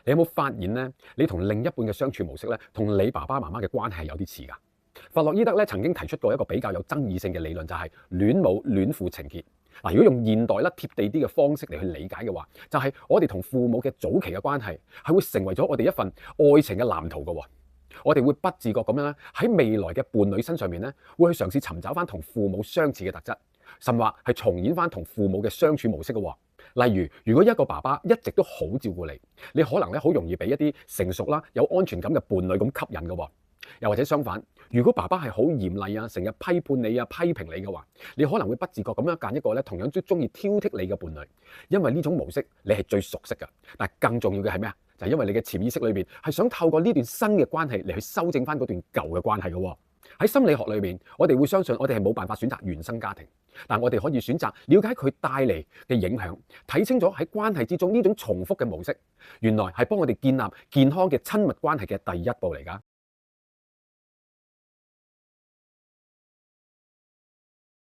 你有冇發現咧？你同另一半嘅相處模式咧，同你爸爸媽媽嘅關係係有啲似㗎。弗洛伊德咧曾經提出過一個比較有爭議性嘅理論，就係戀母戀父情結。嗱，如果用現代啦貼地啲嘅方式嚟去理解嘅話，就係我哋同父母嘅早期嘅關係係會成為咗我哋一份愛情嘅藍圖㗎喎。我哋會不自覺咁樣咧喺未來嘅伴侶身上面咧，會去嘗試尋找翻同父母相似嘅特質，甚或係重演翻同父母嘅相處模式嘅喎。例如，如果一個爸爸一直都好照顧你，你可能咧好容易俾一啲成熟啦、有安全感嘅伴侶咁吸引嘅喎。又或者相反，如果爸爸係好嚴厲啊，成日批判你啊、批評你嘅話，你可能會不自覺咁樣揀一個咧同樣都中意挑剔你嘅伴侶，因為呢種模式你係最熟悉㗎。但係更重要嘅係咩啊？就係因為你嘅潛意識裏邊係想透過呢段新嘅關係嚟去修正翻嗰段舊嘅關係嘅喎。喺心理學裏面，我哋會相信我哋係冇辦法選擇原生家庭，但我哋可以選擇了解佢帶嚟嘅影響，睇清楚喺關係之中呢種重複嘅模式，原來係幫我哋建立健康嘅親密關係嘅第一步嚟㗎。